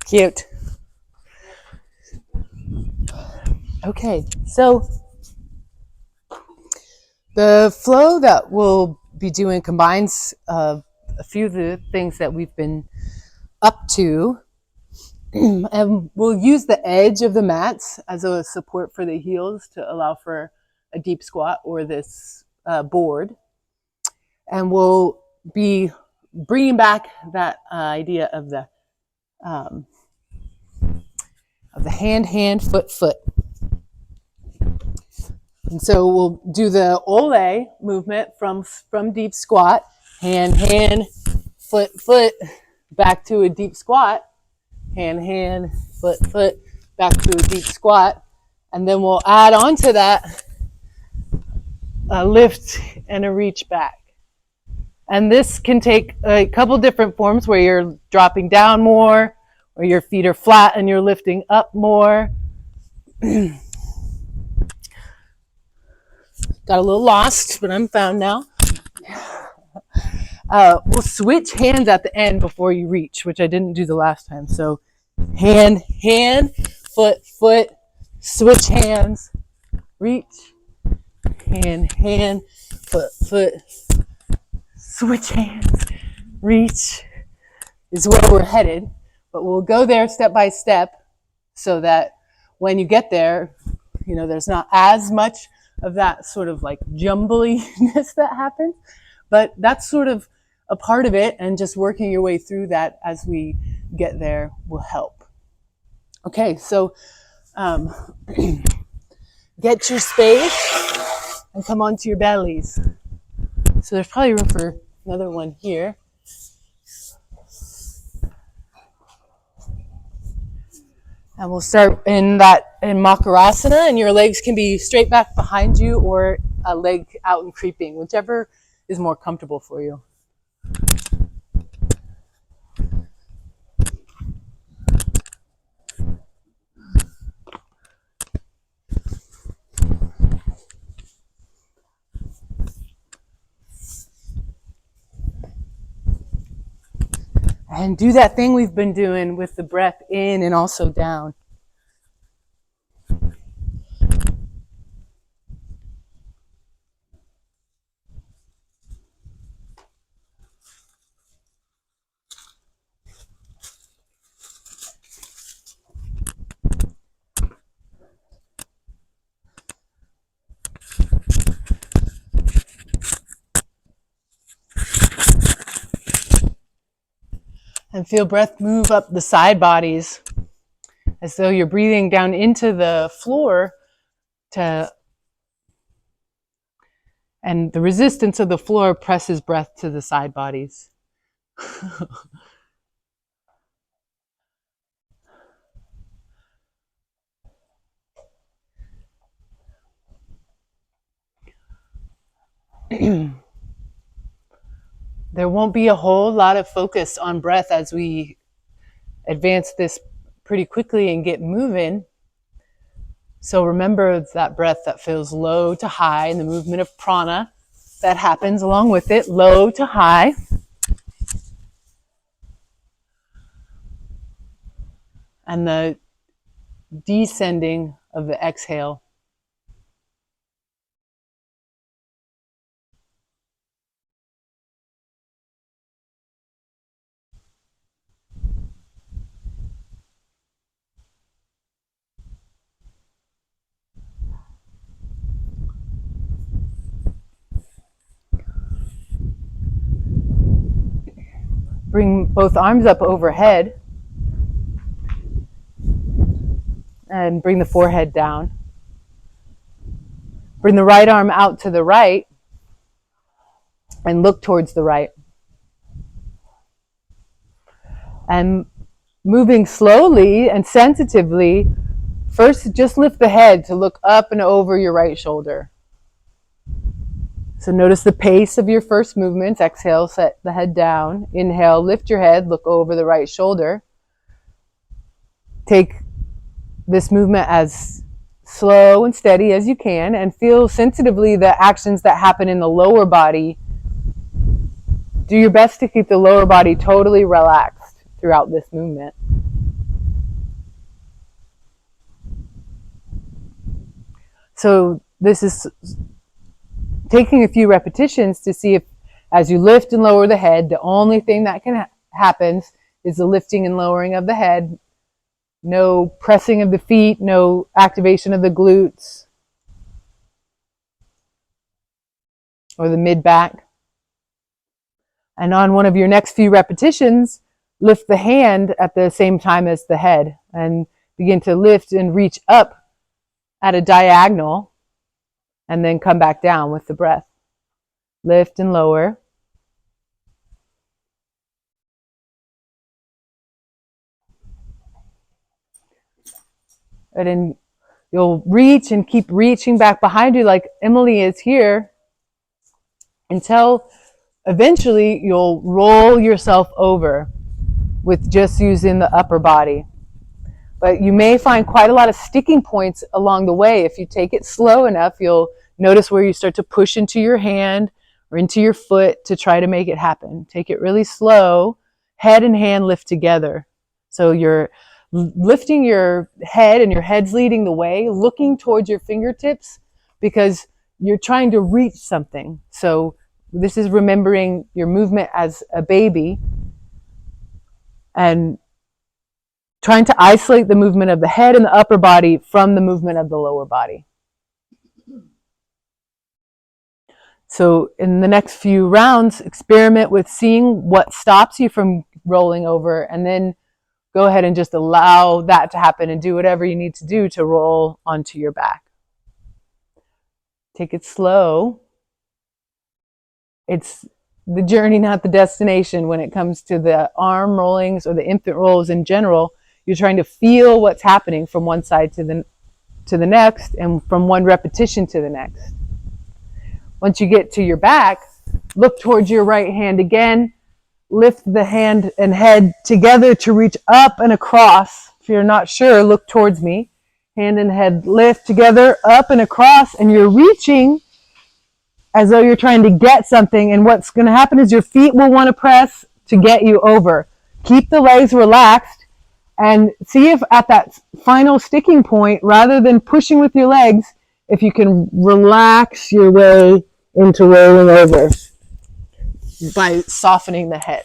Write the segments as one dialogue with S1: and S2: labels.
S1: Cute. Okay, so the flow that we'll be doing combines a few of the things that we've been up to, and we'll use the edge of the mats as a support for the heels to allow for a deep squat or this board. And we'll be bringing back that idea of the hand, foot. And so we'll do the ole movement from deep squat, hand, foot, back to a deep squat, hand, foot, back to a deep squat. And then we'll add on to that a lift and a reach back. And this can take a couple different forms where you're dropping down more, or your feet are flat and you're lifting up more. Got a little lost, but I'm found now. We'll switch hands at the end before you reach, which I didn't do the last time. So hand, foot, switch hands, reach, hand, foot, switch hands, reach is where we're headed. But we'll go there step by step so that when you get there, you know, there's not as much of that sort of like jumbliness that happens. But that's sort of a part of it, and just working your way through that as we get there will help. Okay, so get your space and come onto your bellies. So there's probably room for another one here. And we'll start in Makarasana, and your legs can be straight back behind you or a leg out and creeping, whichever is more comfortable for you. And do that thing we've been doing with the breath in and also down. And feel breath move up the side bodies as though you're breathing down into the floor and the resistance of the floor presses breath to the side bodies. There won't be a whole lot of focus on breath as we advance this pretty quickly and get moving. So remember that breath that feels low to high and the movement of prana that happens along with it, low to high. And the descending of the exhale. Bring both arms up overhead and bring the forehead down. Bring the right arm out to the right and look towards the right. And moving slowly and sensitively, first just lift the head to look up and over your right shoulder. So notice the pace of your first movements. Exhale, set the head down. Inhale, lift your head, look over the right shoulder. Take this movement as slow and steady as you can and feel sensitively the actions that happen in the lower body. Do your best to keep the lower body totally relaxed. throughout this movement. So this is taking a few repetitions to see if, as you lift and lower the head, the only thing that can happen is the lifting and lowering of the head. No pressing of the feet, no activation of the glutes or the mid-back. And on one of your next few repetitions, lift the hand at the same time as the head and begin to lift and reach up at a diagonal and then come back down with the breath. Lift and lower. And then you'll reach and keep reaching back behind you like Emily is here until eventually you'll roll yourself over with just using the upper body. But you may find quite a lot of sticking points along the way. If you take it slow enough, you'll notice where you start to push into your hand or into your foot to try to make it happen. Take it really slow. Head and hand lift together. So you're lifting your head and your head's leading the way, looking towards your fingertips because you're trying to reach something. So this is remembering your movement as a baby and trying to isolate the movement of the head and the upper body from the movement of the lower body. So in the next few rounds, experiment with seeing what stops you from rolling over, and then go ahead and just allow that to happen and do whatever you need to do to roll onto your back. Take it slow. It's the journey, not the destination when it comes to the arm rollings or the infant rolls in general. You're trying to feel what's happening from one side to the next and from one repetition to the next. Once you get to your back, look towards your right hand again. Lift the hand and head together to reach up and across. If you're not sure, look towards me. Hand and head lift together, up and across, and you're reaching as though you're trying to get something. And what's going to happen is your feet will want to press to get you over. Keep the legs relaxed and see if at that final sticking point, rather than pushing with your legs, if you can relax your way into rolling over by softening the head.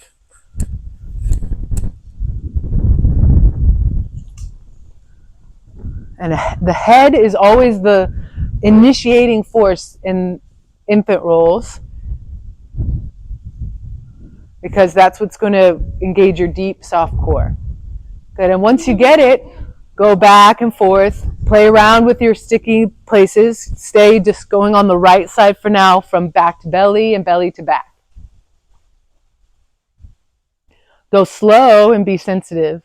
S1: And the head is always the initiating force in infant rolls because that's what's going to engage your deep, soft core. Good. And once you get it, go back and forth, play around with your sticky places. Stay just going on the right side for now, from back to belly and belly to back. Go slow and be sensitive.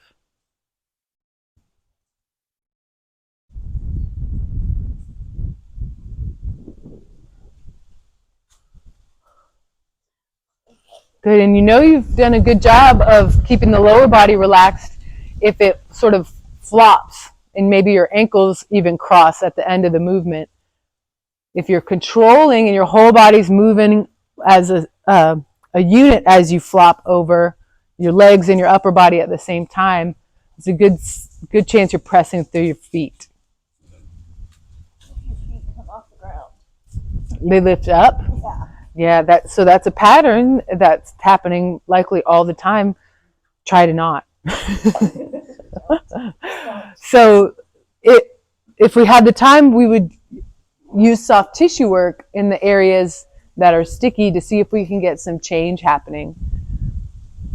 S1: Good, and you know you've done a good job of keeping the lower body relaxed if it sort of flops and maybe your ankles even cross at the end of the movement. If you're controlling and your whole body's moving as a unit as you flop over your legs and your upper body at the same time, it's a good chance you're pressing through your feet.
S2: Your feet come off the ground.
S1: They lift up?
S2: Yeah.
S1: Yeah, so that's a pattern that's happening likely all the time. Try to not. So if we had the time, we would use soft tissue work in the areas that are sticky to see if we can get some change happening.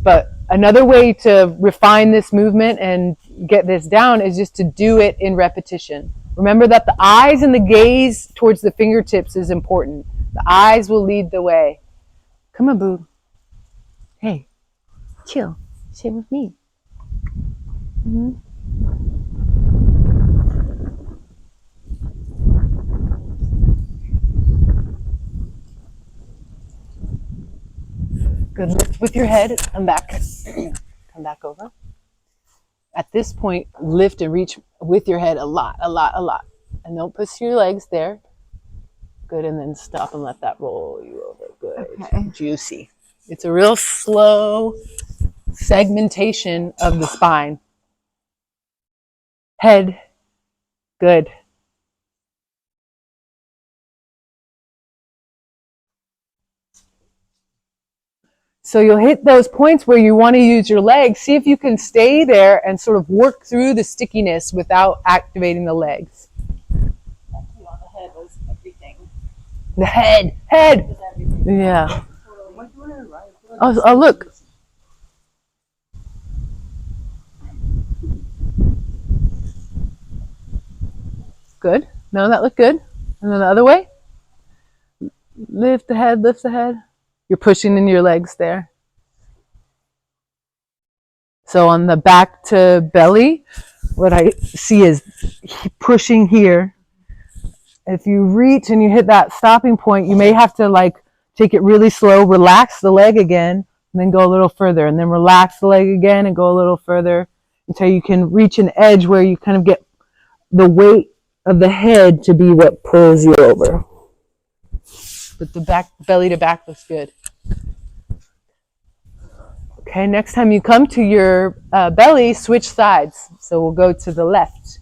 S1: But another way to refine this movement and get this down is just to do it in repetition. Remember that the eyes and the gaze towards the fingertips is important. The eyes will lead the way. Come on, boo. Hey, chill. Sit with me. Mm-hmm. Good. Lift with your head. Come back. Come back over. At this point, lift and reach with your head a lot. And don't push your legs there. Good, and then stop and let that roll you over. Good.
S2: Okay.
S1: Juicy. It's a real slow segmentation of the spine. Head, good. So you'll hit those points where you want to use your legs. See if you can stay there and sort of work through the stickiness without activating the legs.
S2: You on the head was everything.
S1: The head.
S2: Was everything.
S1: Yeah.
S2: Totally.
S1: Oh, look. Good. No, that looked good. And then the other way. Lift the head, lift the head. You're pushing in your legs there. So on the back to belly, what I see is pushing here. If you reach and you hit that stopping point, you may have to like take it really slow, relax the leg again, and then go a little further, and then relax the leg again and go a little further until you can reach an edge where you kind of get the weight of the head to be what pulls you over. But the back, belly to back looks good. Okay, next time you come to your belly, switch sides. So we'll go to the left.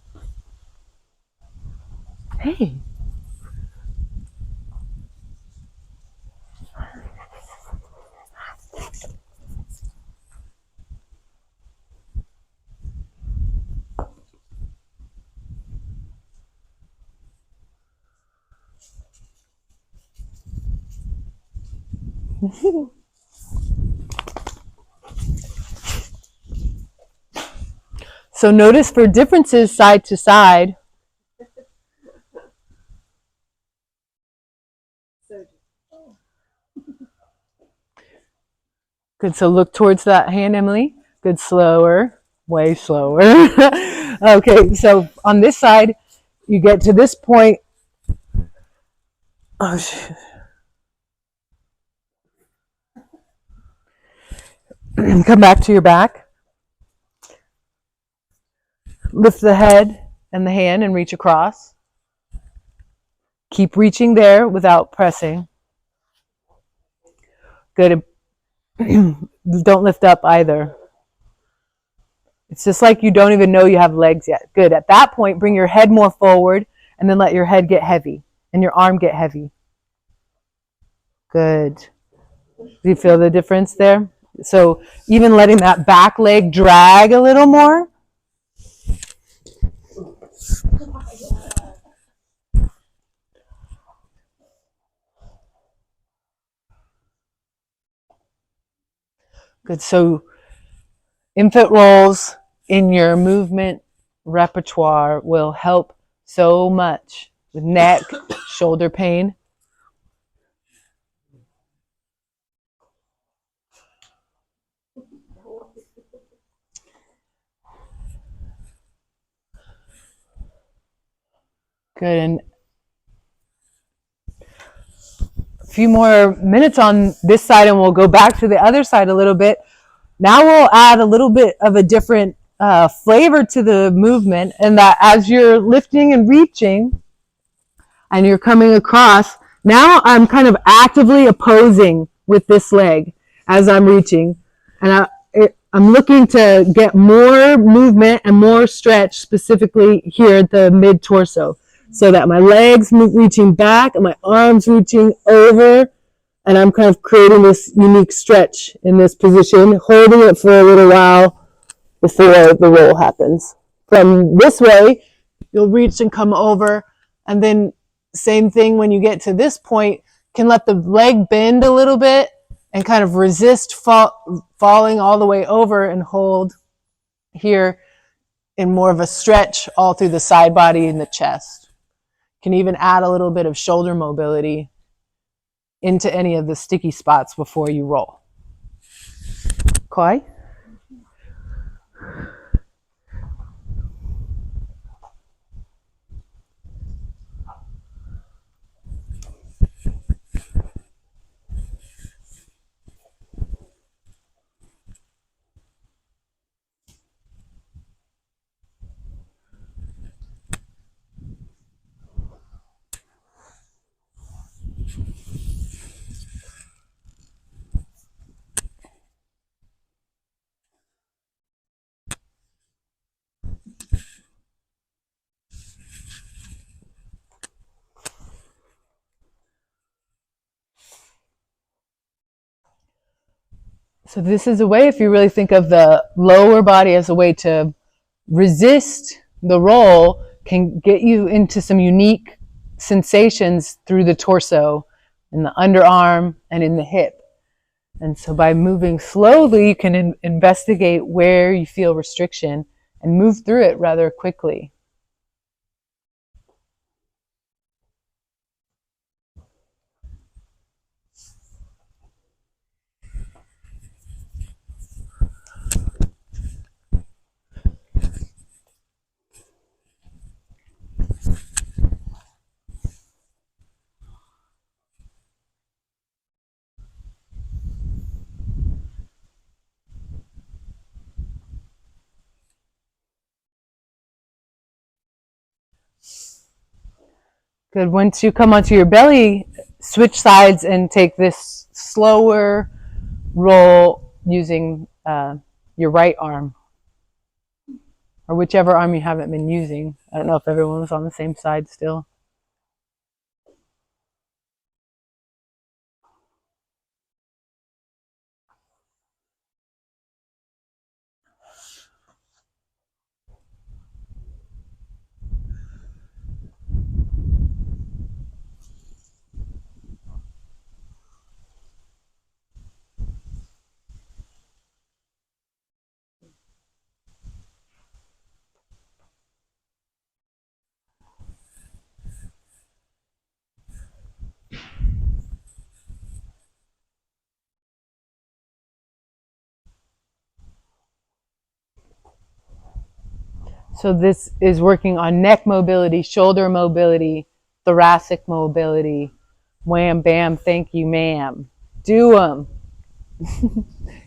S1: Hey. So notice for differences side to side. Good, so look towards that hand, Emily. Good, slower, way slower. Okay, so on this side, you get to this point. Oh, shit. Come back to your back. Lift the head and the hand and reach across. Keep reaching there without pressing. Good. Don't lift up either. It's just like you don't even know you have legs yet. Good. At that point, bring your head more forward and then let your head get heavy and your arm get heavy. Good. Do you feel the difference there? So even letting that back leg drag a little more. Good. So infant rolls in your movement repertoire will help so much with neck, shoulder pain. Good. And a few more minutes on this side and we'll go back to the other side a little bit. Now we'll add a little bit of a different flavor to the movement, and that as you're lifting and reaching and you're coming across, now I'm kind of actively opposing with this leg as I'm reaching. And I'm looking to get more movement and more stretch specifically here at the mid-torso so that my legs reaching back and my arms reaching over. And I'm kind of creating this unique stretch in this position, holding it for a little while before the roll happens. From this way, you'll reach and come over. And then same thing when you get to this point, can let the leg bend a little bit and kind of resist falling all the way over and hold here in more of a stretch all through the side body and the chest. Can even add a little bit of shoulder mobility into any of the sticky spots before you roll. Koi? So this is a way, if you really think of the lower body as a way to resist the roll, can get you into some unique sensations through the torso, in the underarm, and in the hip. And so by moving slowly, you can investigate where you feel restriction and move through it rather quickly. Good. Once you come onto your belly, switch sides and take this slower roll using your right arm, or whichever arm you haven't been using. I don't know if everyone was on the same side still. So this is working on neck mobility, shoulder mobility, thoracic mobility. Wham, bam, thank you, ma'am. Do them.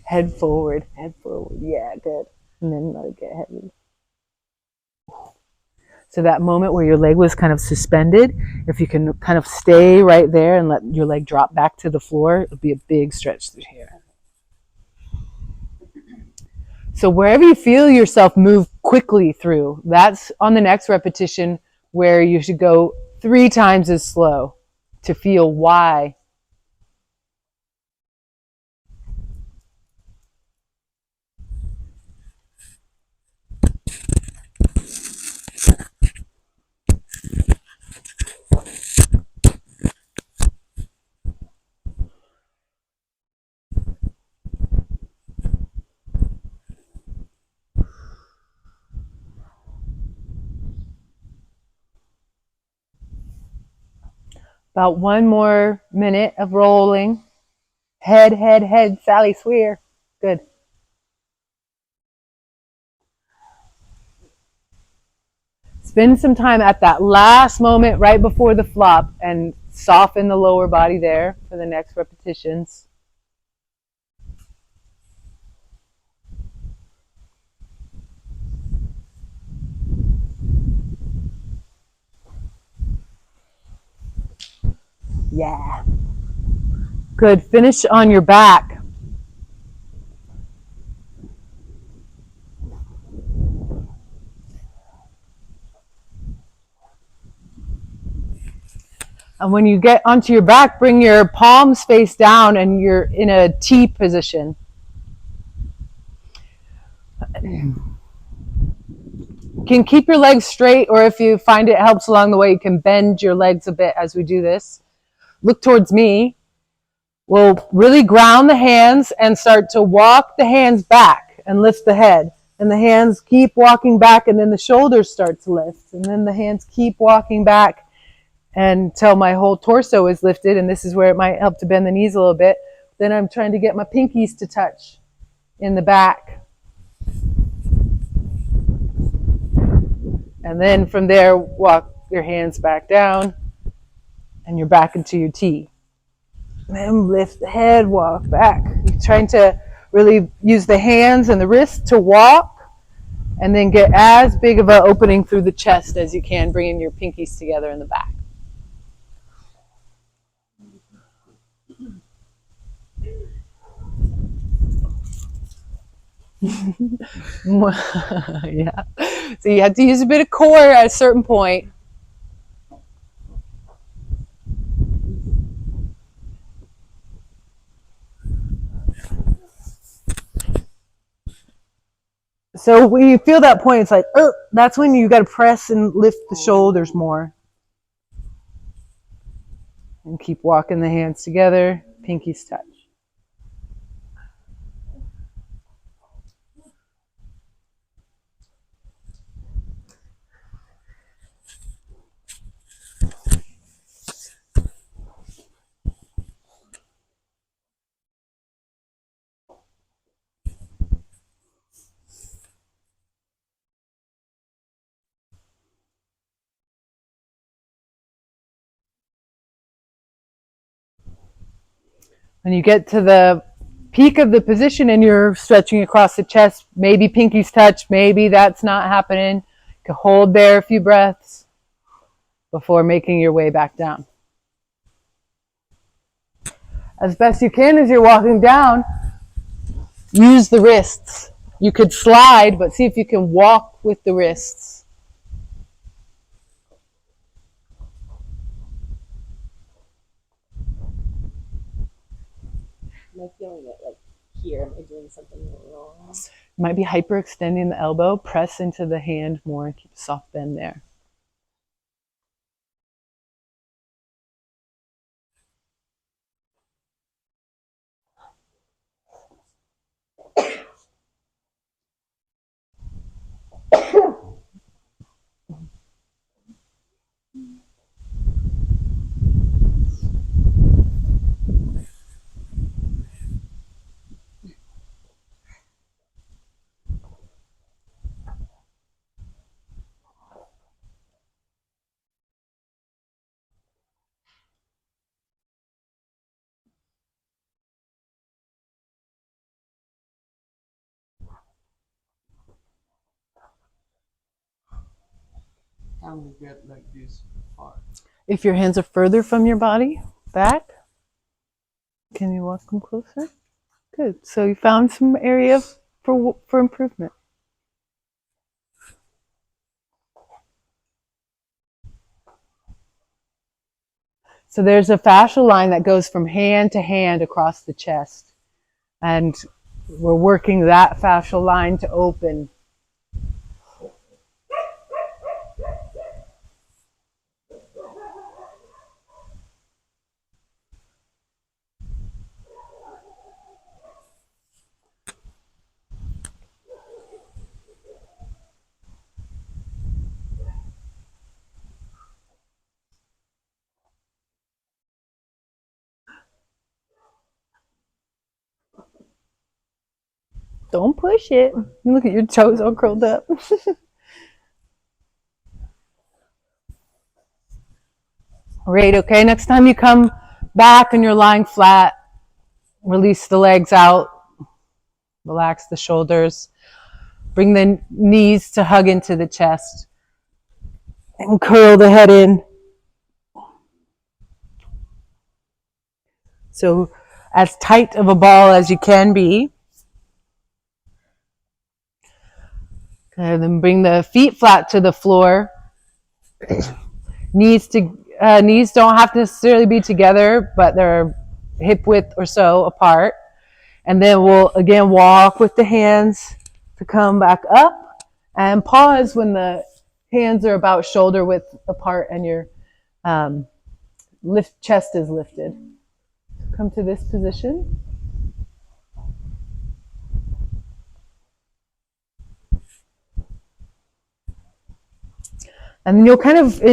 S1: Head forward, yeah, good. And then let it get heavy. So that moment where your leg was kind of suspended, if you can kind of stay right there and let your leg drop back to the floor, it'll be a big stretch through here. So wherever you feel yourself move quickly through, that's on the next repetition where you should go 3 times as slow to feel why. About 1 more minute of rolling. Head, head, head, Sally Swear. Good. Spend some time at that last moment right before the flop and soften the lower body there for the next repetitions. Yeah. Good. Finish on your back. And when you get onto your back, bring your palms face down and you're in a T position. You can keep your legs straight, or if you find it helps along the way, you can bend your legs a bit as we do this. Look towards me. We'll really ground the hands and start to walk the hands back and lift the head. And the hands keep walking back, and then the shoulders start to lift. And then the hands keep walking back until my whole torso is lifted, and this is where it might help to bend the knees a little bit. Then I'm trying to get my pinkies to touch in the back. And then from there, walk your hands back down, and you're back into your T. Then lift the head, walk back. You're trying to really use the hands and the wrists to walk, and then get as big of an opening through the chest as you can, bringing your pinkies together in the back. Yeah. So you have to use a bit of core at a certain point. So when you feel that point, it's like, oh, that's when you got to press and lift the shoulders more. And keep walking the hands together, pinkies touch. When you get to the peak of the position and you're stretching across the chest, maybe pinkies touch, maybe that's not happening. You can hold there a few breaths before making your way back down. As best you can as you're walking down, use the wrists. You could slide, but see if you can walk with the wrists.
S2: Am I feeling it like here? Am I doing something wrong?
S1: You might be hyperextending the elbow. Press into the hand more and keep a soft bend there.
S3: Time to get like this far.
S1: If your hands are further from your body, back, can you walk them closer? Good. So you found some area for improvement. So there's a fascial line that goes from hand to hand across the chest. And we're working that fascial line to open. Don't push it. Look at your toes all curled up. Great, okay. Next time you come back and you're lying flat, release the legs out, relax the shoulders, bring the knees to hug into the chest, and curl the head in. So as tight of a ball as you can be. Okay, then bring the feet flat to the floor. Knees don't have to necessarily be together, but they're hip width or so apart. And then we'll again walk with the hands to come back up and pause when the hands are about shoulder width apart and your chest is lifted. Come to this position. And then you'll kind of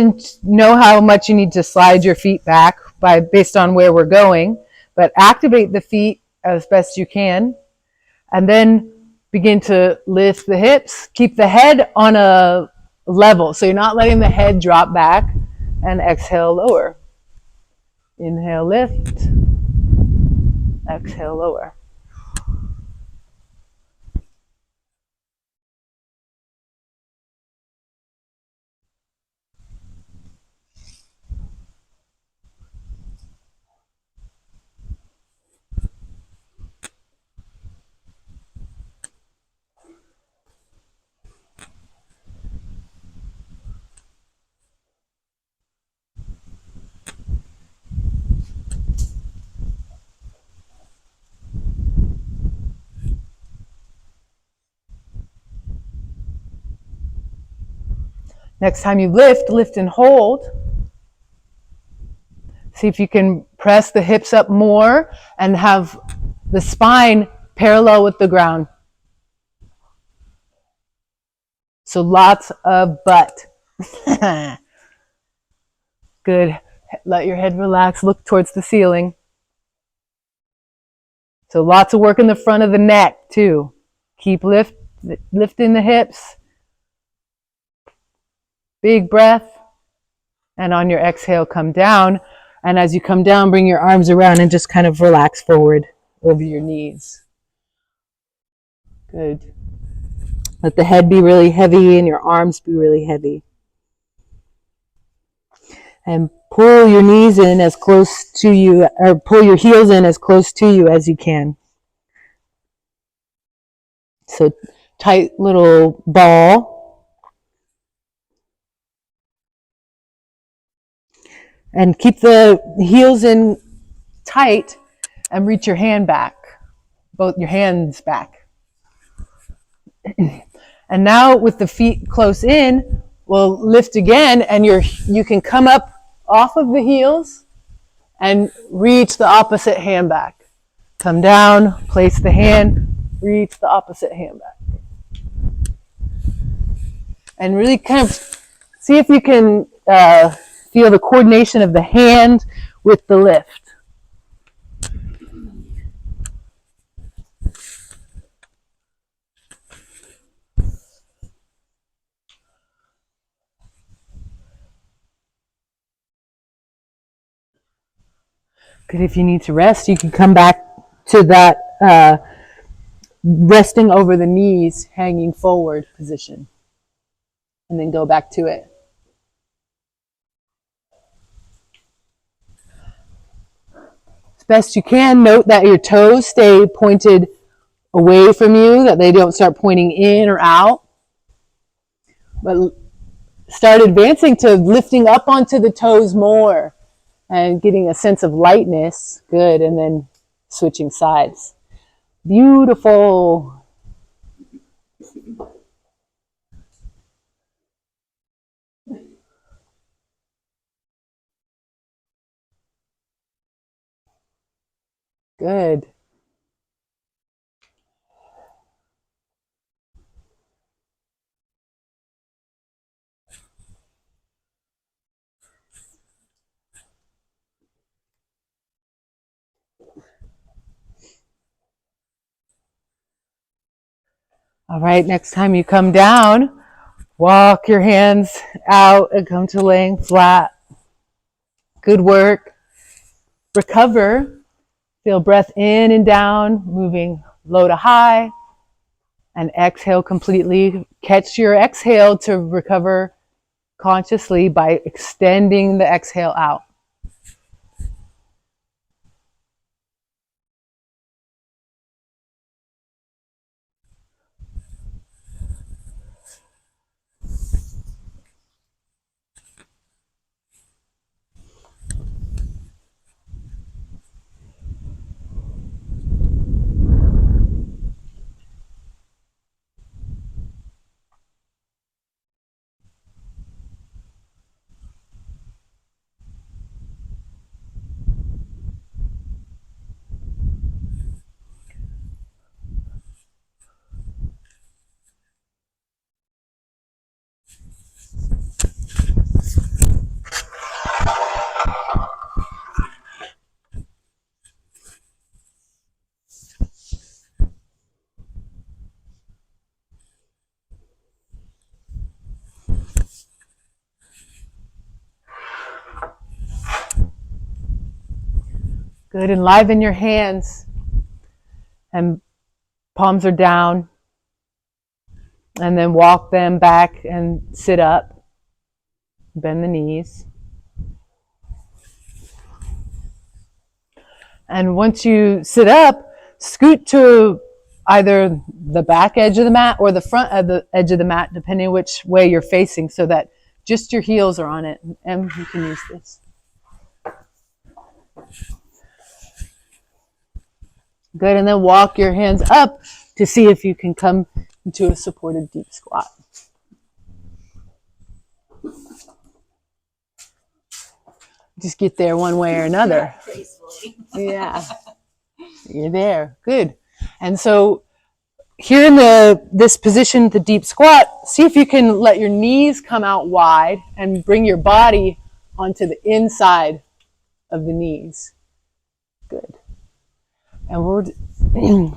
S1: know how much you need to slide your feet back based on where we're going, but activate the feet as best you can. And then begin to lift the hips. Keep the head on a level, so you're not letting the head drop back. And exhale, lower. Inhale, lift. Exhale, lower. Next time you lift and hold. See if you can press the hips up more and have the spine parallel with the ground. So lots of butt. Good. Let your head relax. Look towards the ceiling. So lots of work in the front of the neck too. Keep lifting the hips. Big breath. And on your exhale, come down. And as you come down, bring your arms around and just kind of relax forward over your knees. Good. Let the head be really heavy and your arms be really heavy. And pull your knees in as close to you, or pull your heels in as close to you as you can. So tight little ball. And keep the heels in tight and reach your hand back, both your hands back. And now with the feet close in, we'll lift again, and you can come up off of the heels and reach the opposite hand back. Come down, place the hand, reach the opposite hand back. And really kind of see if you can feel the coordination of the hand with the lift. Good. If you need to rest, you can come back to that resting over the knees, hanging forward position, and then go back to it. As best you can, note that your toes stay pointed away from you, that they don't start pointing in or out. But start advancing to lifting up onto the toes more and getting a sense of lightness. Good. And then switching sides. Beautiful. Good. All right, next time you come down, walk your hands out and come to laying flat. Good work. Recover. Feel breath in and down, moving low to high. And exhale completely. Catch your exhale to recover consciously by extending the exhale out. Good. Enliven your hands. And palms are down. And then walk them back and sit up. Bend the knees. And once you sit up, scoot to either the back edge of the mat or the front of the edge of the mat, depending which way you're facing, so that just your heels are on it. And you can use this. Good, and then walk your hands up to see if you can come into a supported deep squat. Just get there one way or another.
S2: Gracefully.
S1: Yeah. You're there. Good. And so here in this position, the deep squat, see if you can let your knees come out wide and bring your body onto the inside of the knees. Good. And we're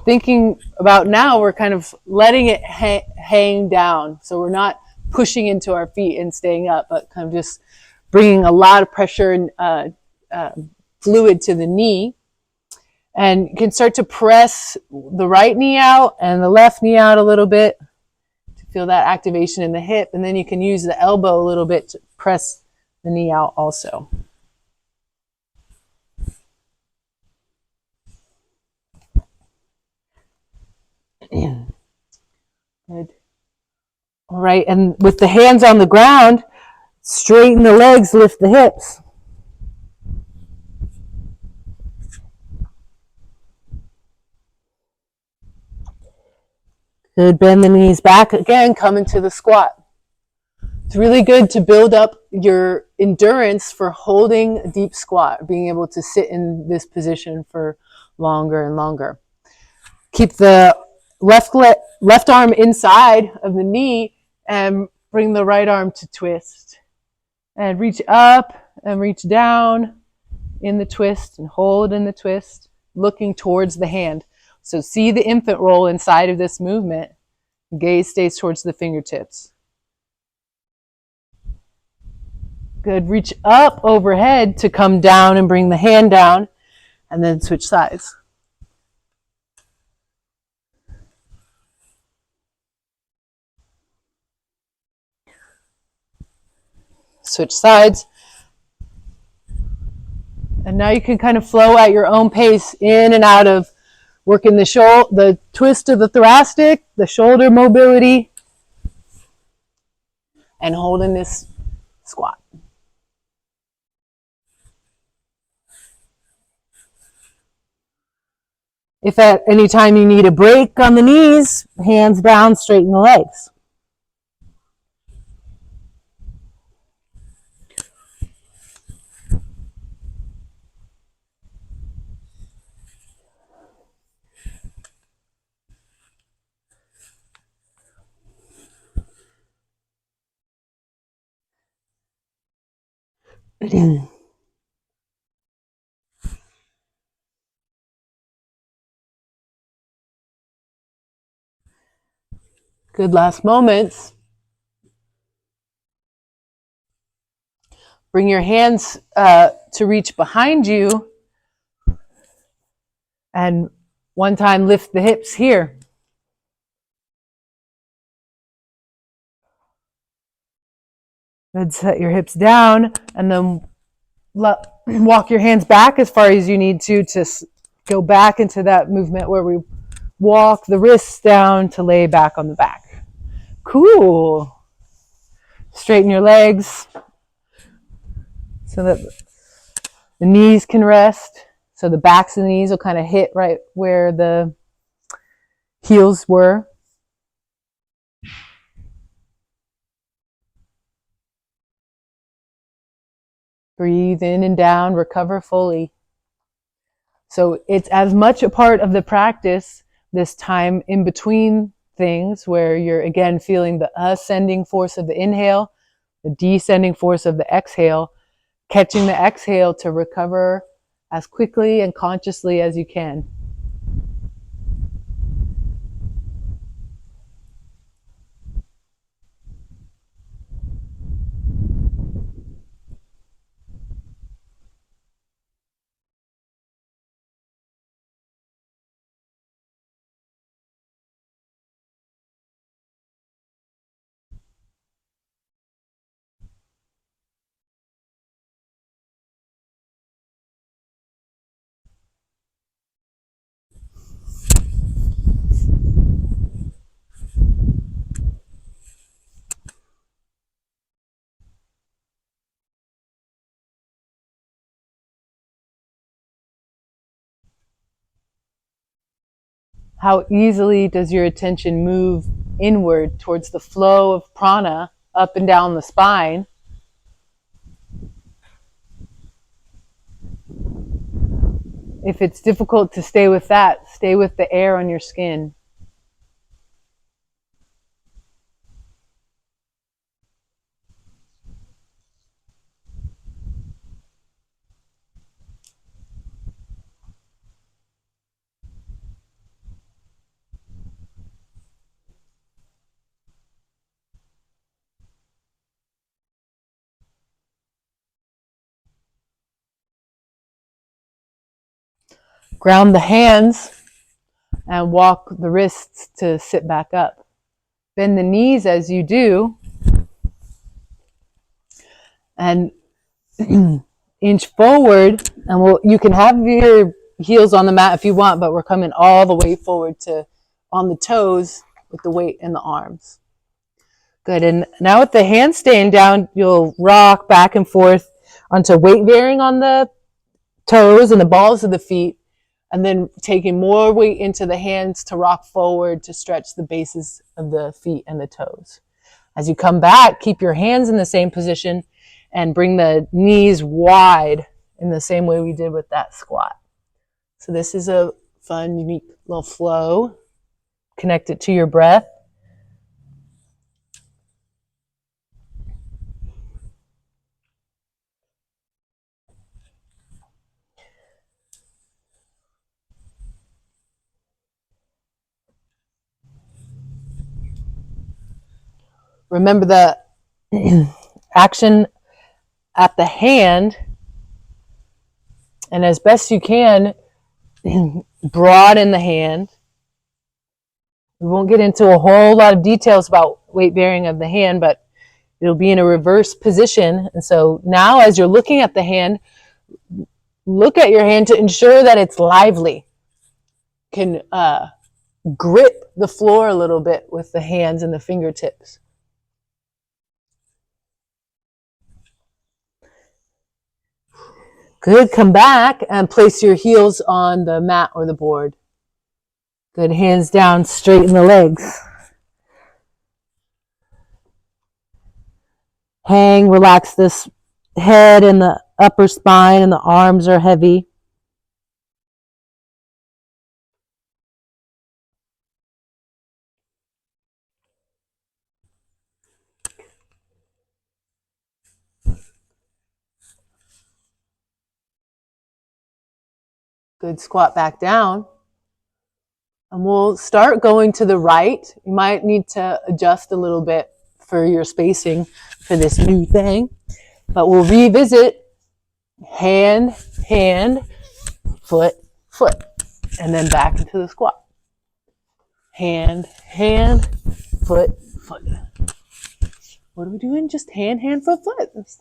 S1: thinking about now, we're kind of letting it hang down. So we're not pushing into our feet and staying up, but kind of just bringing a lot of pressure and fluid to the knee. And you can start to press the right knee out and the left knee out a little bit to feel that activation in the hip. And then you can use the elbow a little bit to press the knee out also. Good. All right, and with the hands on the ground, straighten the legs, lift the hips. Good, bend the knees back again, come into the squat. It's really good to build up your endurance for holding a deep squat, being able to sit in this position for longer and longer. Keep the left arm inside of the knee and bring the right arm to twist. And reach up and reach down in the twist and hold in the twist, looking towards the hand. So see the infant roll inside of this movement. Gaze stays towards the fingertips. Good. Reach up overhead to come down and bring the hand down, and then switch sides. Switch sides. And now you can kind of flow at your own pace in and out of working the twist of the thoracic, the shoulder mobility, and holding this squat. If at any time you need a break on the knees, hands down, straighten the legs. Good last moments. Bring your hands to reach behind you. And one time lift the hips here. Good, set your hips down and then walk your hands back as far as you need to go back into that movement where we walk the wrists down to lay back on the back. Cool. Straighten your legs so that the knees can rest. So the backs of the knees will kind of hit right where the heels were. Breathe in and down, recover fully. So it's as much a part of the practice, this time in between things where you're again feeling the ascending force of the inhale, the descending force of the exhale, catching the exhale to recover as quickly and consciously as you can. How easily does your attention move inward towards the flow of prana up and down the spine, If it's difficult to stay with that, stay with the air on your skin. Ground the hands and walk the wrists to sit back up. Bend the knees as you do and inch forward, and you can have your heels on the mat if you want, but we're coming all the way forward to on the toes with the weight in the arms. Good. And now with the hands staying down, you'll rock back and forth onto weight bearing on the toes and the balls of the feet, and then taking more weight into the hands to rock forward to stretch the bases of the feet and the toes. As you come back, keep your hands in the same position and bring the knees wide in the same way we did with that squat. So this is a fun, unique little flow. Connect it to your breath. Remember the action at the hand, and as best you can, broaden the hand. We won't get into a whole lot of details about weight bearing of the hand, but it'll be in a reverse position. And so now as you're looking at the hand, look at your hand to ensure that it's lively. Can grip the floor a little bit with the hands and the fingertips. Good. Come back and place your heels on the mat or the board. Good. Hands down, straighten the legs. Hang, relax this head and the upper spine, and the arms are heavy. Good. Squat back down. And we'll start going to the right. You might need to adjust a little bit for your spacing for this new thing. But we'll revisit hand, hand, foot, foot. And then back into the squat. Hand, hand, foot, foot. What are we doing? Just hand, hand, foot, foot. Let's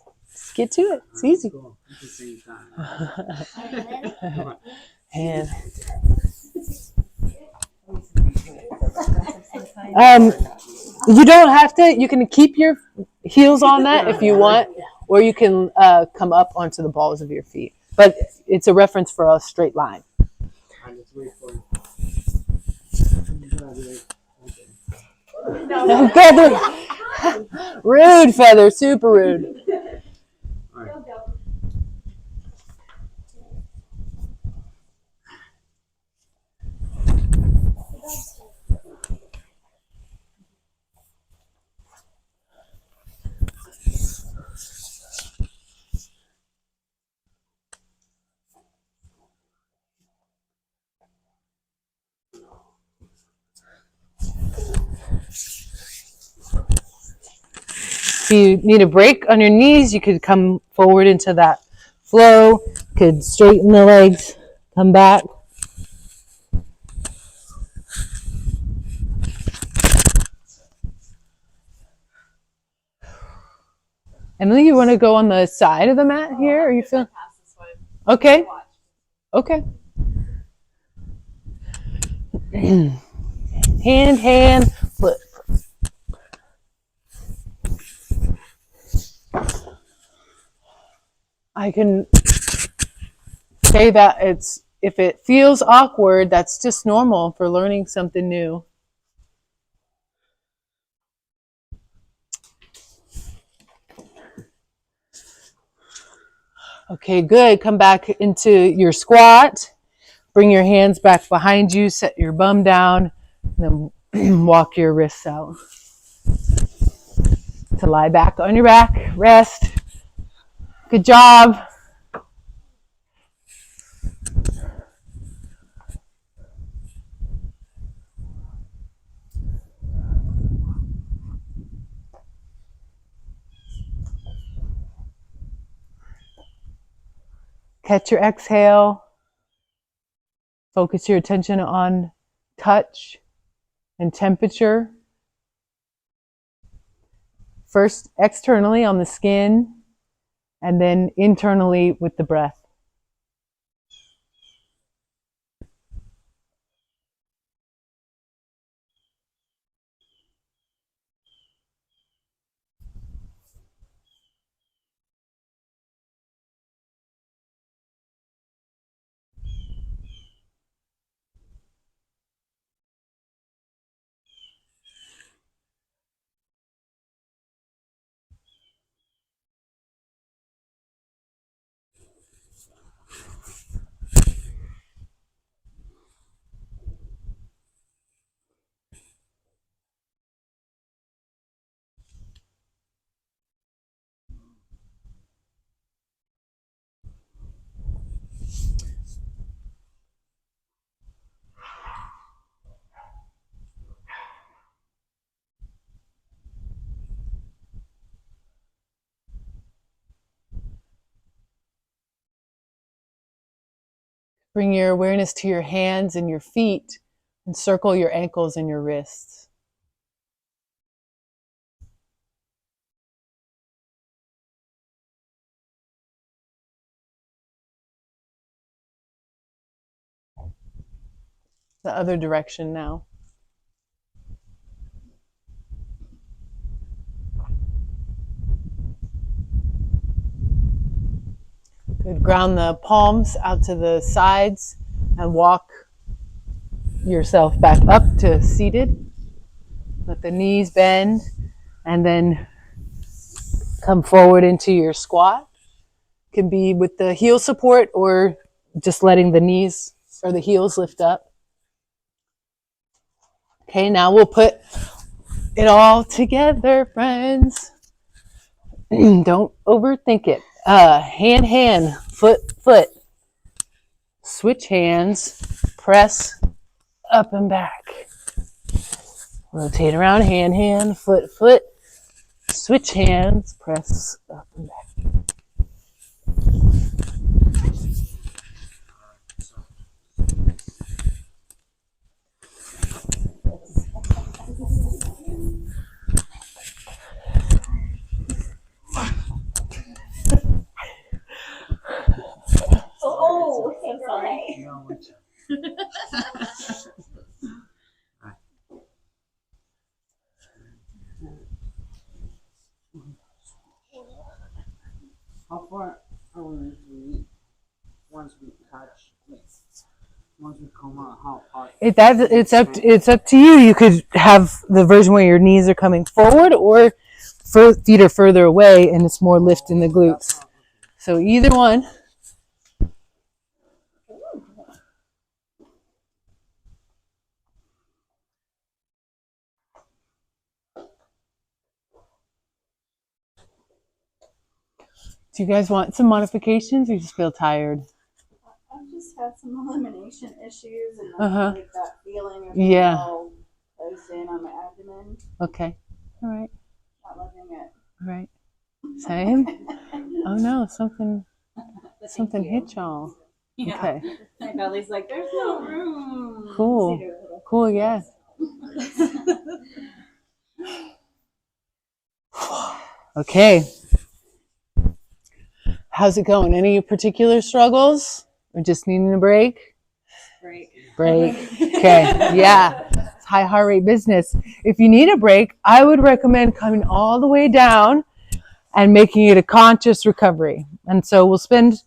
S1: get to it. It's easy.
S3: Cool. At the same time.
S1: Hand. You don't have to. You can keep your heels on that if you want, or you can come up onto the balls of your feet. But it's a reference for a straight line.
S3: Alright, let's wait for
S1: Feather. Rude, Feather. Super rude.
S3: Alright.
S1: If you need a break on your knees, you could come forward into that flow. Could straighten the legs, come back. Emily, you want to go on the side of the mat here? Or you feel okay? Okay. Hand, hand, foot. I can say that if it feels awkward, that's just normal for learning something new. Okay, good. Come back into your squat bring your hands back behind you, set your bum down, and then walk your wrists out. To lie back on your back, rest. Good job. Catch your exhale. Focus your attention on touch and temperature. First externally on the skin, and then internally with the breath. Bring your awareness to your hands and your feet and circle your ankles and your wrists. The other direction now. Good. Ground the palms out to the sides and walk yourself back up to seated. Let the knees bend and then come forward into your squat. Can be with the heel support or just letting the knees or the heels lift up. Okay, now we'll put it all together, friends. Don't overthink it. Hand, hand, foot, foot. Switch hands, press up and back. Rotate around, hand, hand, foot, foot. Switch hands, press up and back.
S2: Oh, I'm sorry.
S3: No, it's how far are we once we touch? Once we come out, how hard?
S1: It's up to you. You could have the version where your knees are coming forward, or feet are further away, and it's more lift in the glutes. So either one. Do you guys want some modifications, or you just feel tired?
S4: I've just had some elimination issues, and like that feeling of
S1: Yeah.
S4: all closed in on my abdomen.
S1: Okay. All right.
S4: Not loving it.
S1: All right. Same. Oh no, something hit y'all.
S4: Yeah.
S1: Okay.
S4: My belly's like, there's no room.
S1: Cool. Cool. Yeah. Okay. How's it going? Any particular struggles, or just needing a break? Break. Okay. Yeah. It's high heart rate business. If you need a break, I would recommend coming all the way down and making it a conscious recovery. And so we'll spend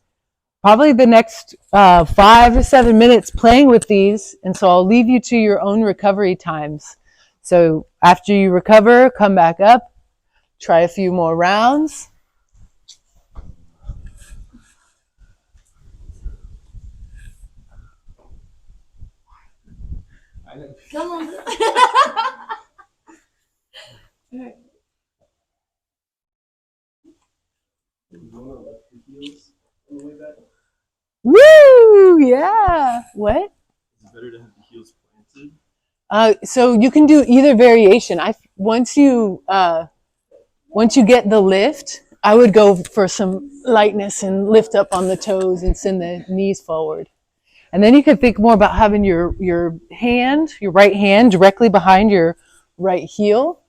S1: probably the next 5 to 7 minutes playing with these. And so I'll leave you to your own recovery times. So after you recover, come back up, try a few more rounds.
S2: Come on.
S1: Woo! Yeah. What?
S5: It's better to have the heels planted.
S1: So you can do either variation. Once you get the lift, I would go for some lightness and lift up on the toes and send the knees forward. And then you could think more about having your right hand directly behind your right heel,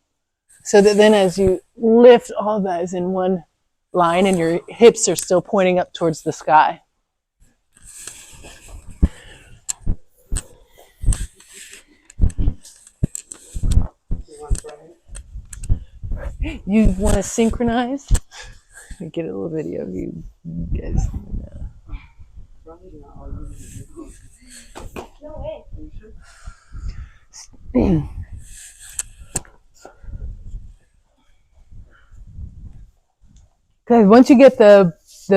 S1: so that then as you lift, all of that is in one line and your hips are still pointing up towards the sky. You want to synchronize? Let me get a little video of you guys.
S2: No way.
S1: Because once you get the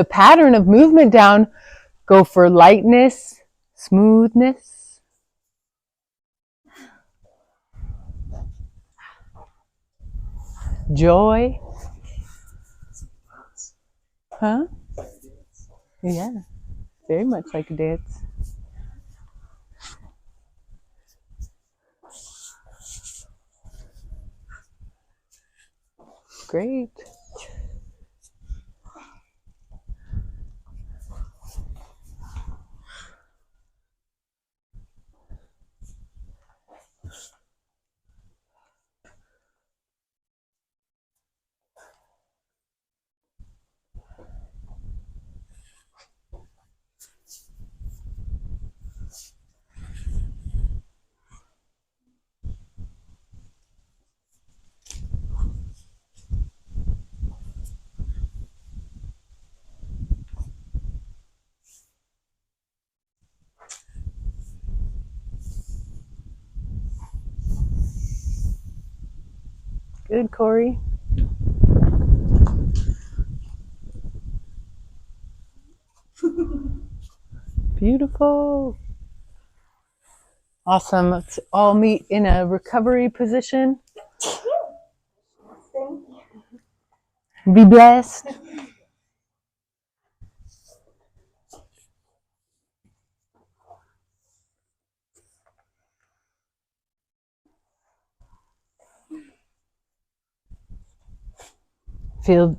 S1: pattern of movement down, go for lightness, smoothness. Joy. Huh? Yeah, very much like a dance. Great. Good, Corey. Beautiful. Awesome. Let's all meet in a recovery position. Be blessed. Feel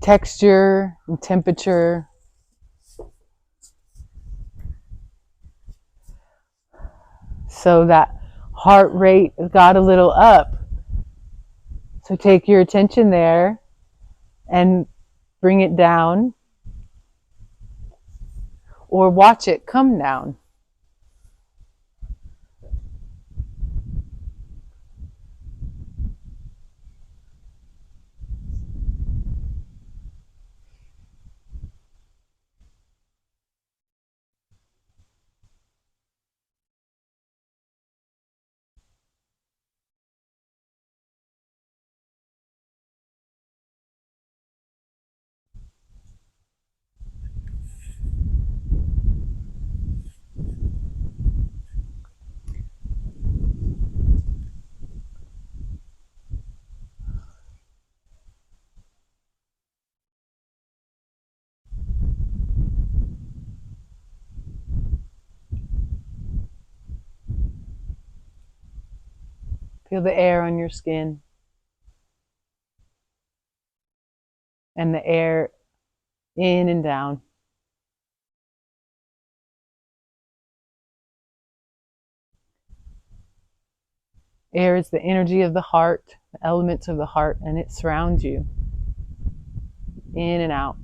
S1: texture and temperature. So that heart rate got a little up. So take your attention there and bring it down, or watch it come down. Feel the air on your skin and the air in and down. Air is the energy of the heart, the elements of the heart, and it surrounds you in and out.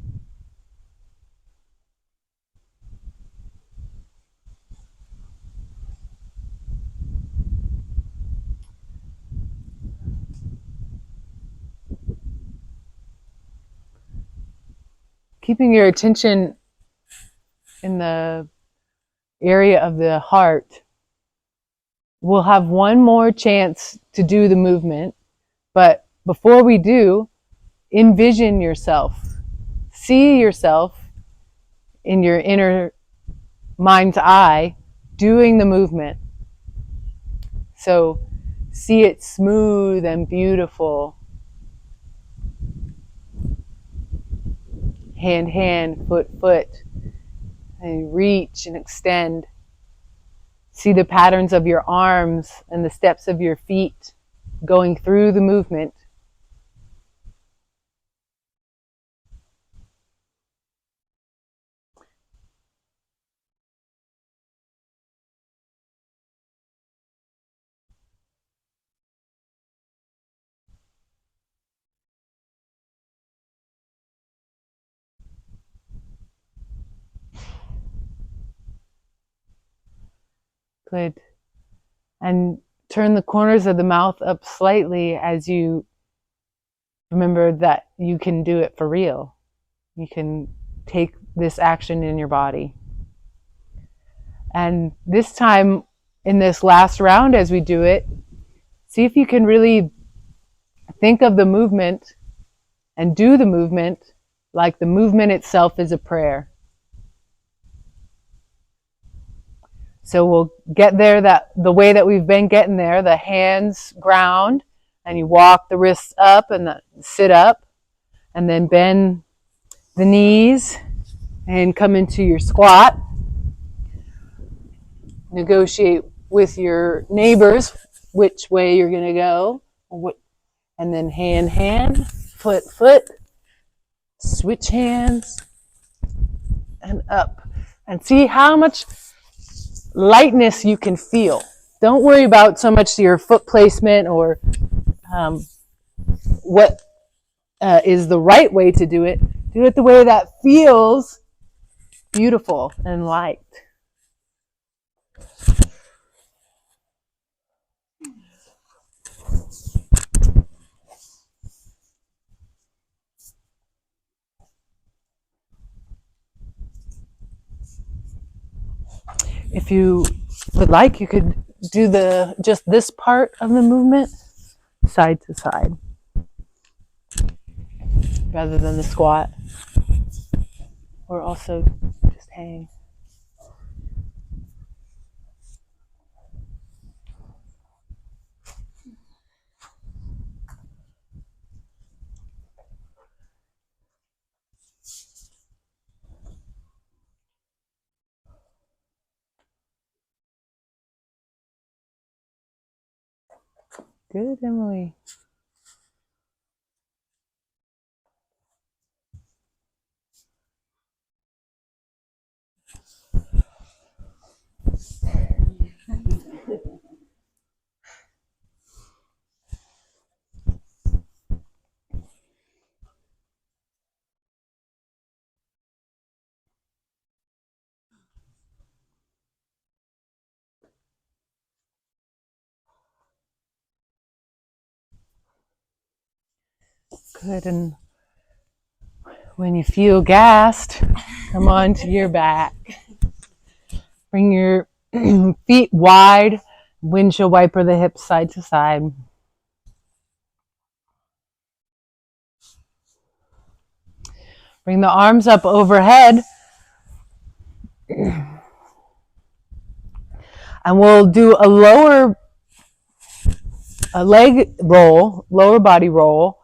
S1: Keeping your attention in the area of the heart, we'll have one more chance to do the movement. But before we do, envision yourself. See yourself in your inner mind's eye doing the movement. So see it smooth and beautiful. Hand, hand, foot, foot. And reach and extend. See the patterns of your arms and the steps of your feet going through the movement. Good. And turn the corners of the mouth up slightly as you remember that you can do it for real. You can take this action in your body. And this time, in this last round as we do it, see if you can really think of the movement and do the movement like the movement itself is a prayer. So we'll get there the way that we've been getting there, the hands ground, and you walk the wrists up and sit up, and then bend the knees and come into your squat. Negotiate with your neighbors which way you're going to go, and then hand, hand, foot, foot, switch hands, and up. And see how much lightness you can feel. Don't worry about so much your foot placement or what is the right way to do it. Do it the way that feels beautiful and light. If you would like, you could do just this part of the movement side to side rather than the squat, or also just hang. Good, Emily. Good, and when you feel gassed, come onto your back. Bring your feet wide, windshield wiper the hips side to side. Bring the arms up overhead. And we'll do a leg roll, lower body roll,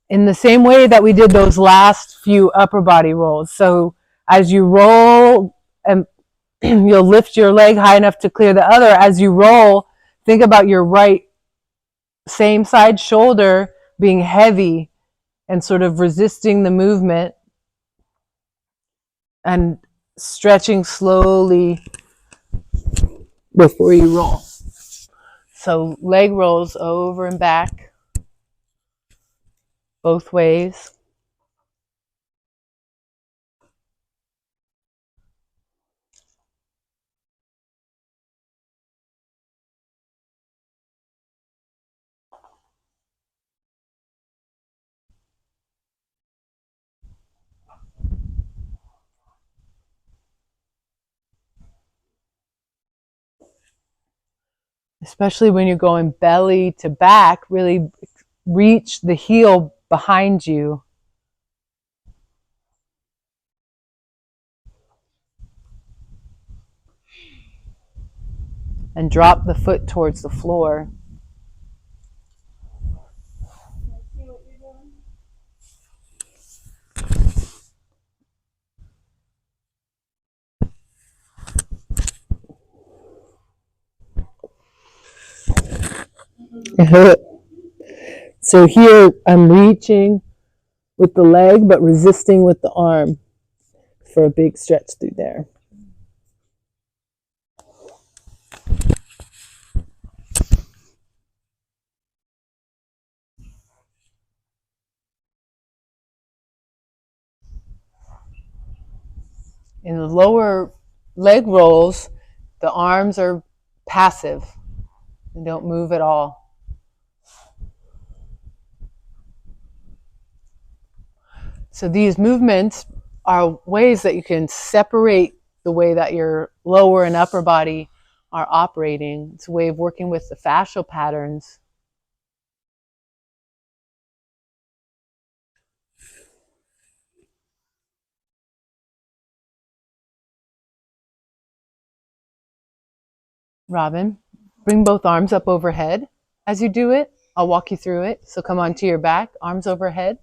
S1: in the same way that we did those last few upper body rolls. So as you roll, and you'll lift your leg high enough to clear the other. As you roll, think about your right same side shoulder being heavy and sort of resisting the movement and stretching slowly before you roll. So leg rolls over and back, both ways. Especially when you're going belly to back, really reach the heel behind you. and drop the foot towards the floor.
S4: Let's see what you're doing.
S1: So here I'm reaching with the leg but resisting with the arm for a big stretch through there. In the lower leg rolls, the arms are passive and don't move at all. So these movements are ways that you can separate the way that your lower and upper body are operating. It's a way of working with the fascial patterns. Robin, bring both arms up overhead as you do it. I'll walk you through it. So come onto your back, arms overhead.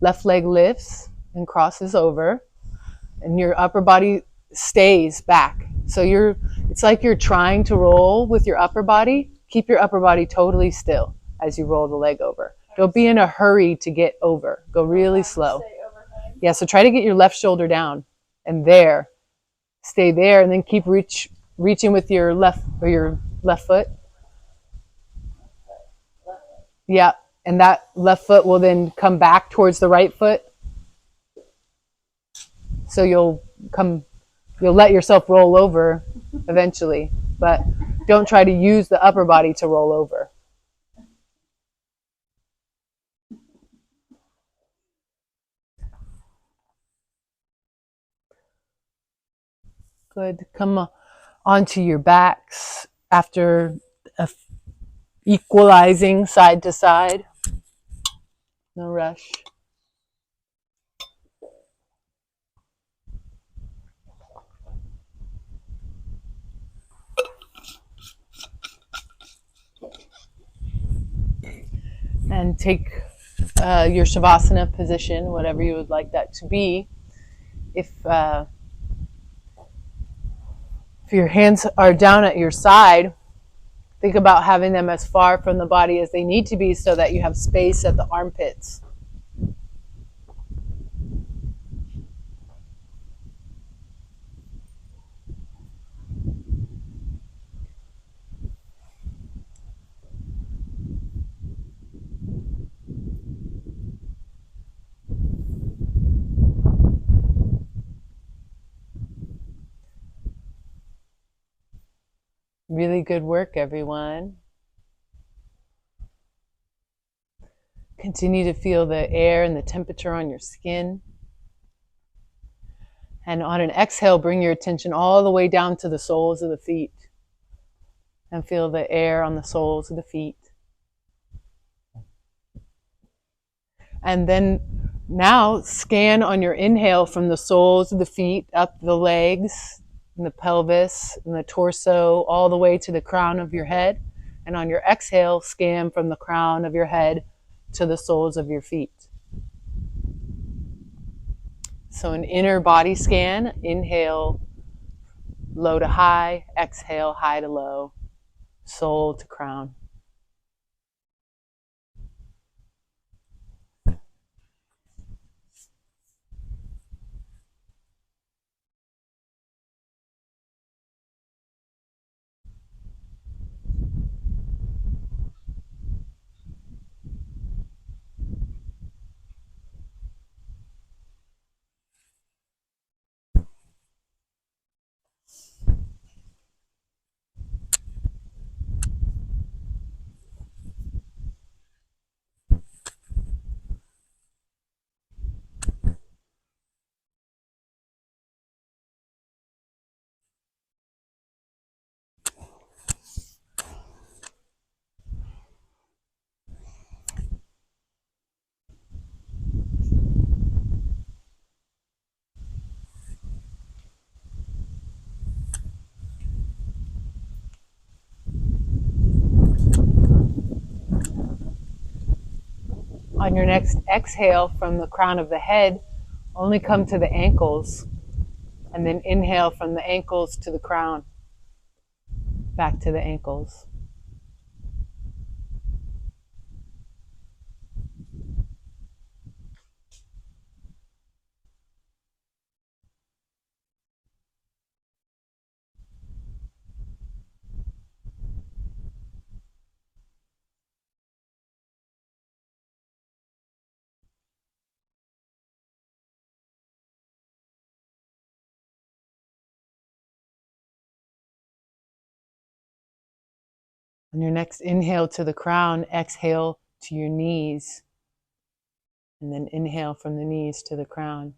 S1: Left leg lifts and crosses over. And your upper body stays back. So it's like you're trying to roll with your upper body. Keep your upper body totally still as you roll the leg over. Don't be in a hurry to get over. Go really slow.
S4: Stay overhead.
S1: Yeah, so try to get your left shoulder down and there. Stay there and then keep reaching with your left foot. Yeah, and that left foot will then come back towards the right foot. So you'll let yourself roll over eventually, but don't try to use the upper body to roll over. Good. Come onto your backs after equalizing side to side. No rush. And take your Shavasana position, whatever you would like that to be. If your hands are down at your side, think about having them as far from the body as they need to be so that you have space at the armpits. Really good work, everyone. Continue to feel the air and the temperature on your skin. And on an exhale, bring your attention all the way down to the soles of the feet. And feel the air on the soles of the feet. And then now scan on your inhale from the soles of the feet, up the legs, and the pelvis, and the torso, all the way to the crown of your head. And on your exhale, scan from the crown of your head to the soles of your feet. So an inner body scan, inhale, low to high, exhale, high to low, sole to crown. On your next exhale from the crown of the head, only come to the ankles, and then inhale from the ankles to the crown, back to the ankles. On your next inhale to the crown, exhale to your knees, and then inhale from the knees to the crown.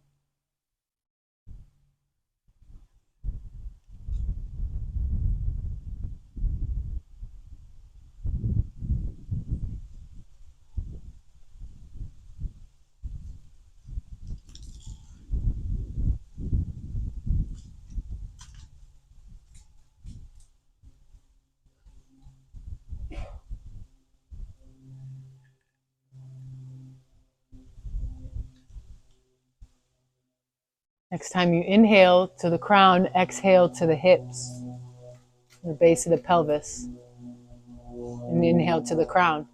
S1: Next time you inhale to the crown, exhale to the hips, the base of the pelvis, and inhale to the crown.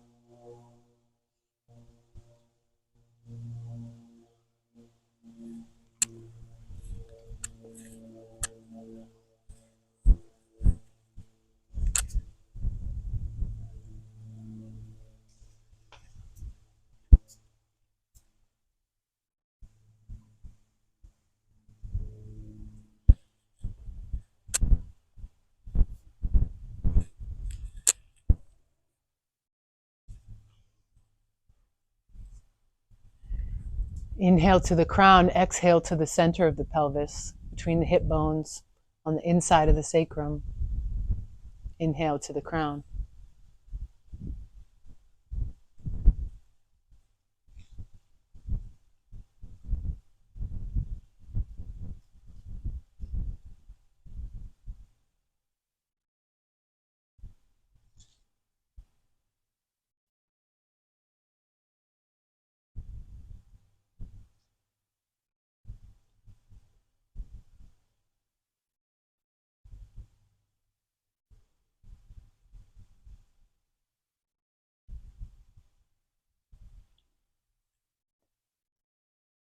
S1: Inhale to the crown, exhale to the center of the pelvis, between the hip bones, on the inside of the sacrum. Inhale to the crown.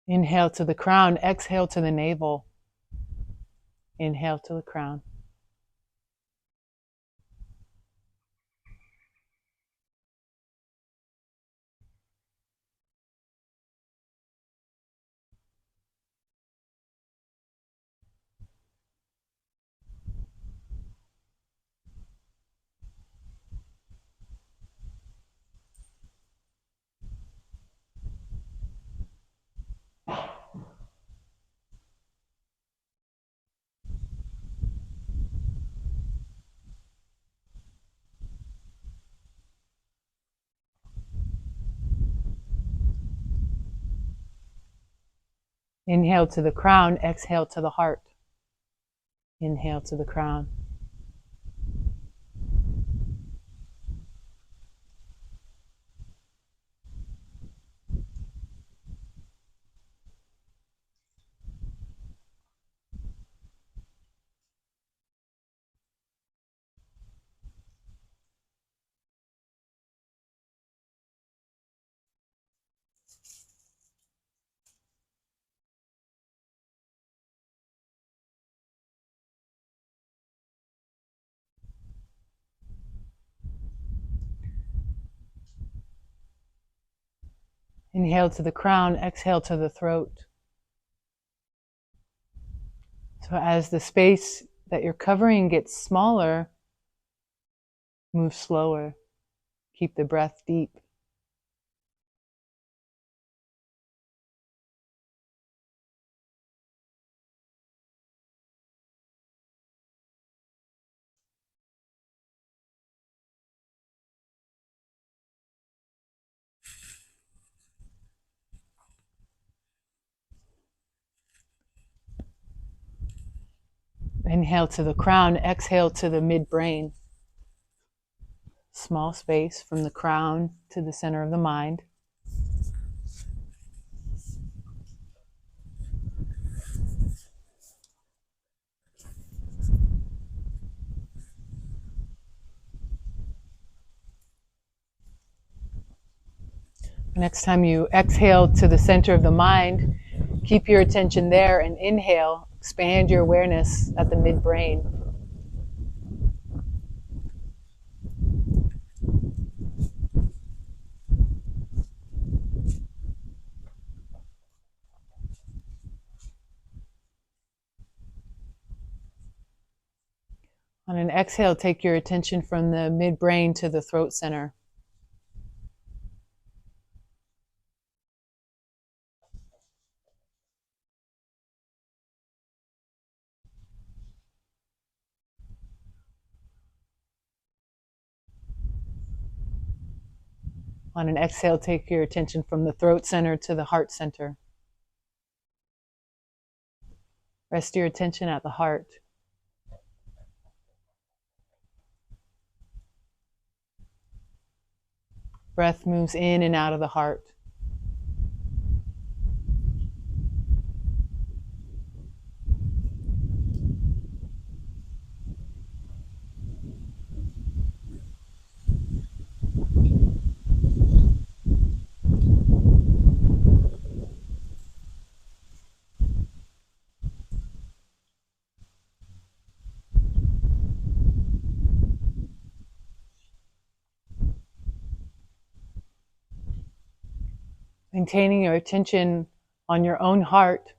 S1: Inhale to the crown, exhale to the navel. Inhale to the crown. Inhale to the crown, exhale to the heart. Inhale to the crown. Inhale to the crown, exhale to the throat. So as the space that you're covering gets smaller, move slower. Keep the breath deep. Inhale to the crown, exhale to the midbrain. Small space from the crown to the center of the mind. Next time you exhale to the center of the mind, keep your attention there and inhale, expand your awareness at the midbrain. On an exhale, take your attention from the midbrain to the throat center. On an exhale, take your attention from the throat center to the heart center. Rest your attention at the heart. Breath moves in and out of the heart. Maintaining your attention on your own heart,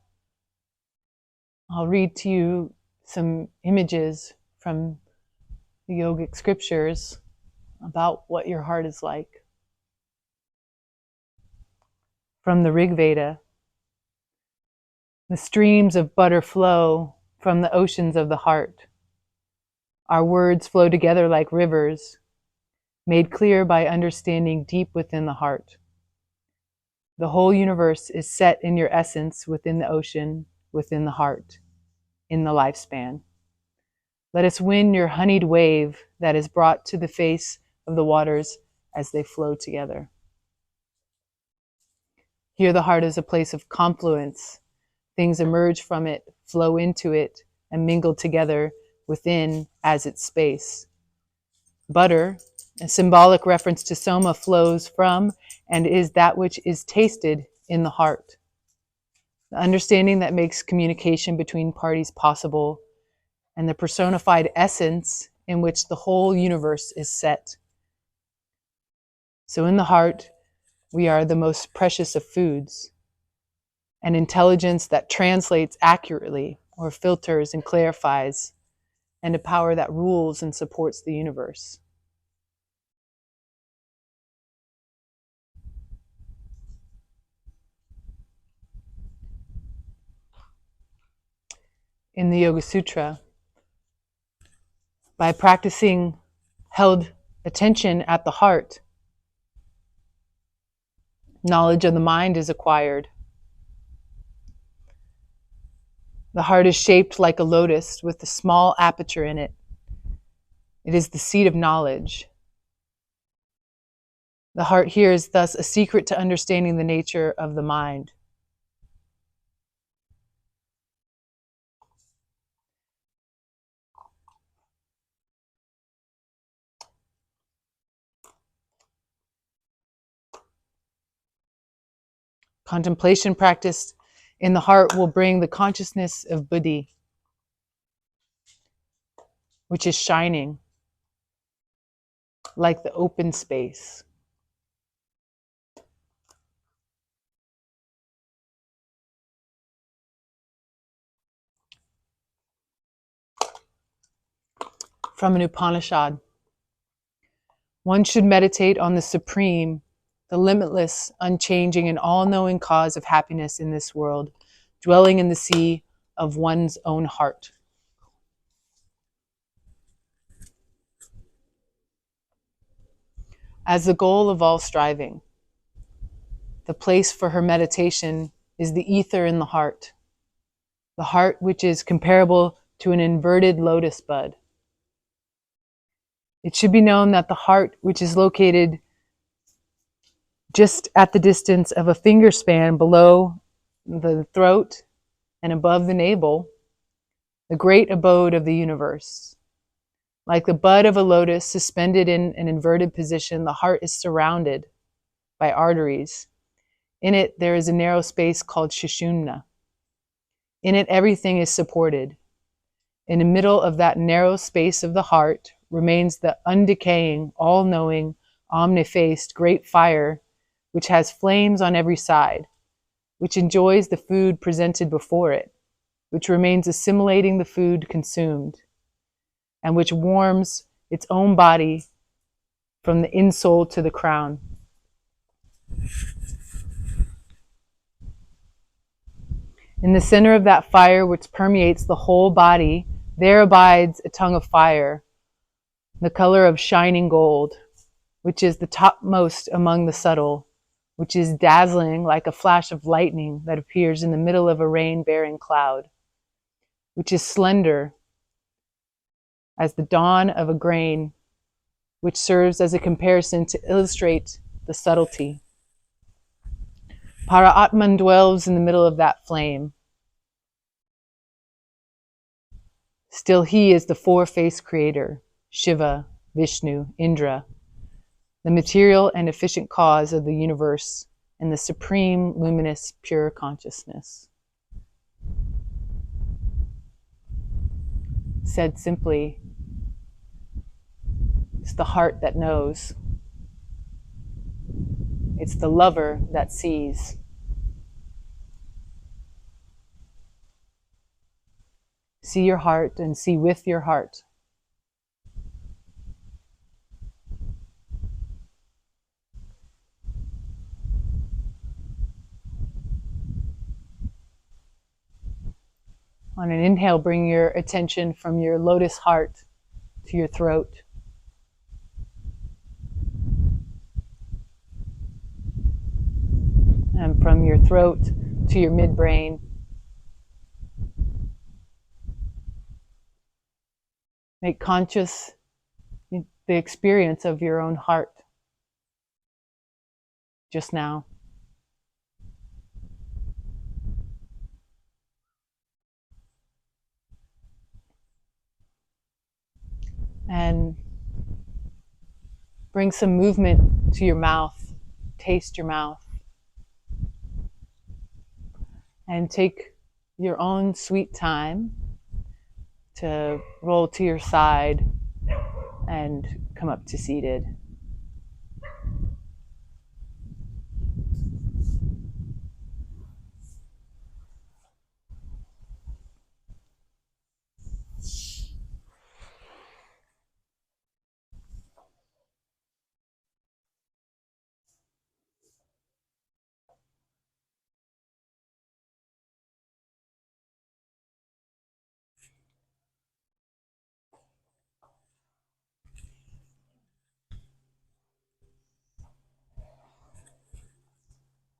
S1: I'll read to you some images from the yogic scriptures about what your heart is like. From the Rig Veda, the streams of butter flow from the oceans of the heart. Our words flow together like rivers, made clear by understanding deep within the heart. The whole universe is set in your essence within the ocean, within the heart, in the lifespan. Let us win your honeyed wave that is brought to the face of the waters as they flow together. Here the heart is a place of confluence. Things emerge from it, flow into it, and mingle together within as its space. Butter, a symbolic reference to soma, flows from and is that which is tasted in the heart. The understanding that makes communication between parties possible, and the personified essence in which the whole universe is set. So in the heart, we are the most precious of foods, an intelligence that translates accurately or filters and clarifies, and a power that rules and supports the universe. In the Yoga Sutra, by practicing held attention at the heart, knowledge of the mind is acquired. The heart is shaped like a lotus with a small aperture in it. It is the seat of knowledge. The heart here is thus a secret to understanding the nature of the mind. Contemplation practiced in the heart will bring the consciousness of Buddhi, which is shining like the open space. From an Upanishad, one should meditate on the supreme, the limitless, unchanging, and all-knowing cause of happiness in this world, dwelling in the sea of one's own heart. As the goal of all striving, the place for her meditation is the ether in the heart which is comparable to an inverted lotus bud. It should be known that the heart, which is located just at the distance of a finger span below the throat and above the navel, the great abode of the universe. Like the bud of a lotus suspended in an inverted position, the heart is surrounded by arteries In it, there is a narrow space called Shushumna. In it, everything is supported. In the middle of that narrow space of the heart remains the undecaying, all-knowing, omnifaced great fire, which has flames on every side, which enjoys the food presented before it, which remains assimilating the food consumed, and which warms its own body from the insole to the crown. In the center of that fire which permeates the whole body, there abides a tongue of fire, the color of shining gold, which is the topmost among the subtle, which is dazzling like a flash of lightning that appears in the middle of a rain-bearing cloud, which is slender as the dawn of a grain, which serves as a comparison to illustrate the subtlety. Para-Atman dwells in the middle of that flame. Still he is the four-faced creator, Shiva, Vishnu, Indra, the material and efficient cause of the universe and the supreme luminous pure consciousness. Said simply, it's the heart that knows. It's the lover that sees. See your heart and see with your heart. On an inhale, bring your attention from your lotus heart to your throat. And from your throat to your midbrain. Make conscious the experience of your own heart just now. And bring some movement to your mouth. Taste your mouth. And take your own sweet time to roll to your side and come up to seated.